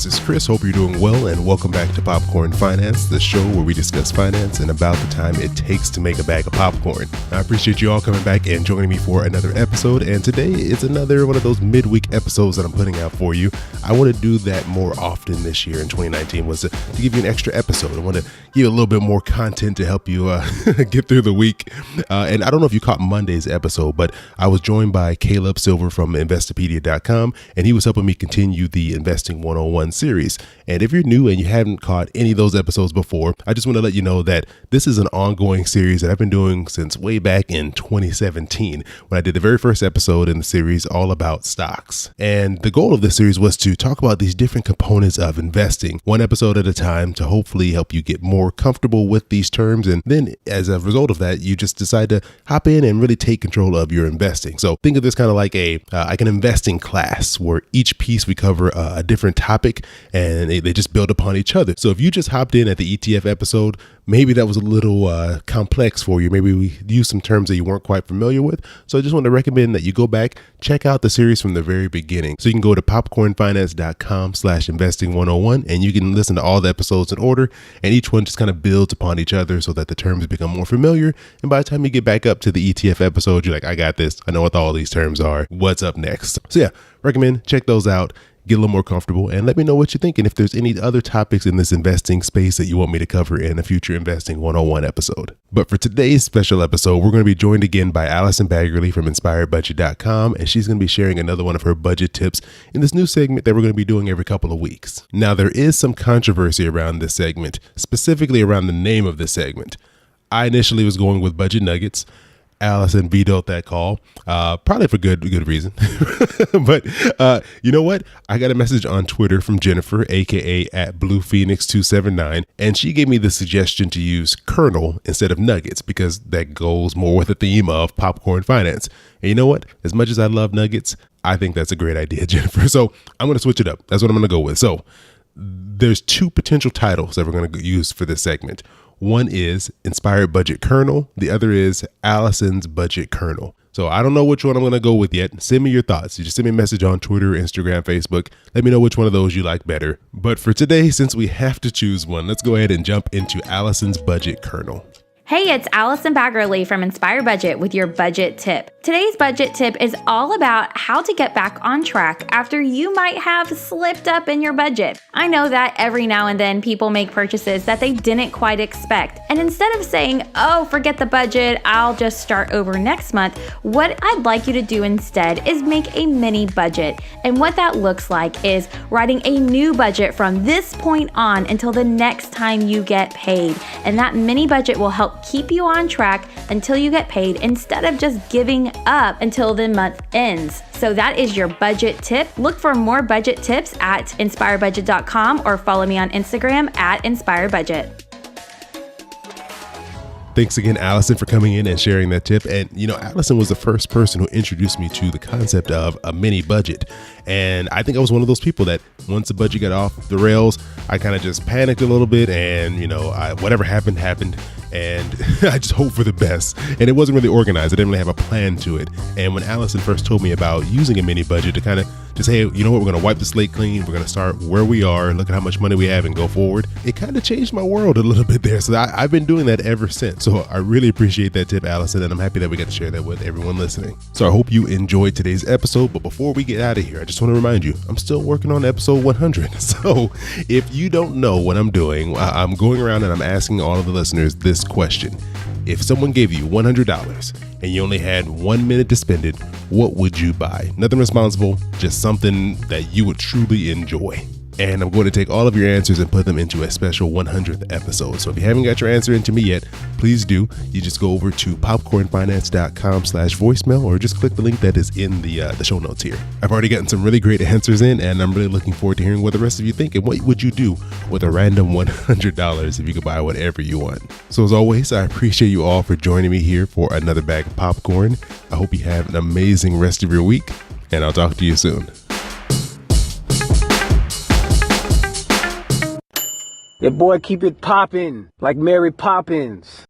this is Chris. Hope you're doing well, and welcome back to Popcorn Finance, the show where we discuss finance and about the time it takes to make a bag of popcorn. I appreciate you all coming back and joining me for another episode, and today is another one of those midweek episodes that I'm putting out for you. I want to do that more often this year in 2019, was to give you an extra episode. I want to give you a little bit more content to help you get through the week. And I don't know if you caught Monday's episode, but I was joined by Caleb Silver from Investopedia.com, and he was helping me continue the Investing 101 series. And if you're new and you haven't caught any of those episodes before, I just want to let you know that this is an ongoing series that I've been doing since way back in 2017 when I did the very first episode in the series all about stocks. And the goal of this series was to talk about these different components of investing, one episode at a time, to hopefully help you get more comfortable with these terms. And then as a result of that, you just decide to hop in and really take control of your investing. So think of this kind of like an investing class where each piece we cover a different topic and they just build upon each other. So if you just hopped in at the ETF episode, maybe that was a little complex for you. Maybe we used some terms that you weren't quite familiar with. So I just want to recommend that you go back, check out the series from the very beginning. So you can go to popcornfinance.com/investing101 and you can listen to all the episodes in order, and each one just kind of builds upon each other so that the terms become more familiar. And by the time you get back up to the ETF episode, you're like, I got this. I know what all these terms are. What's up next? So yeah, recommend check those out. Get a little more comfortable and let me know what you think, and if there's any other topics in this investing space that you want me to cover in a future Investing 101 episode. But for today's special episode, we're going to be joined again by Allison Baggerly from InspiredBudget.com, and she's going to be sharing another one of her budget tips in this new segment that we're going to be doing every couple of weeks. Now, there is some controversy around this segment, specifically around the name of this segment. I initially was going with Budget Nuggets. Allison vetoed that call, probably for good reason. But you know what? I got a message on Twitter from Jennifer, aka @BluePhoenix279, and she gave me the suggestion to use Kernel instead of Nuggets because that goes more with the theme of popcorn finance. And you know what? As much as I love Nuggets, I think that's a great idea, Jennifer. So I'm going to switch it up. That's what I'm going to go with. So there's two potential titles that we're going to use for this segment. One is Inspired Budget Kernel. The other is Allison's Budget Kernel. So I don't know which one I'm going to go with yet. Send me your thoughts. You just send me a message on Twitter, Instagram, Facebook. Let me know which one of those you like better. But for today, since we have to choose one, let's go ahead and jump into Allison's Budget Kernel. Hey, it's Allison Baggerly from Inspired Budget with your budget tip. Today's budget tip is all about how to get back on track after you might have slipped up in your budget. I know that every now and then people make purchases that they didn't quite expect. And instead of saying, oh, forget the budget, I'll just start over next month, what I'd like you to do instead is make a mini budget. And what that looks like is writing a new budget from this point on until the next time you get paid. And that mini budget will help keep you on track until you get paid instead of just giving up until the month ends. So that is your budget tip. Look for more budget tips at inspiredbudget.com or follow me on Instagram at inspiredbudget. Thanks again, Allison, for coming in and sharing that tip. And, you know, Allison was the first person who introduced me to the concept of a mini budget. And I think I was one of those people that once the budget got off the rails, I kind of just panicked a little bit and, you know, whatever happened. And I just hope for the best. And it wasn't really organized. I didn't really have a plan to it. And when Allison first told me about using a mini budget to kind of just, hey, you know what, we're going to wipe the slate clean. We're going to start where we are and look at how much money we have and go forward. It kind of changed my world a little bit there. So I've been doing that ever since. So I really appreciate that tip, Allison. And I'm happy that we got to share that with everyone listening. So I hope you enjoyed today's episode. But before we get out of here, I just want to remind you, I'm still working on episode 100. So if you don't know what I'm doing, I'm going around and I'm asking all of the listeners this question. If someone gave you $100 and you only had 1 minute to spend it, what would you buy? Nothing responsible, just something that you would truly enjoy. And I'm going to take all of your answers and put them into a special 100th episode. So if you haven't got your answer into me yet, please do. You just go over to popcornfinance.com/voicemail or just click the link that is in the show notes here. I've already gotten some really great answers in, and I'm really looking forward to hearing what the rest of you think and what would you do with a random $100 if you could buy whatever you want. So as always, I appreciate you all for joining me here for another bag of popcorn. I hope you have an amazing rest of your week, and I'll talk to you soon. Your boy keep it poppin' like Mary Poppins.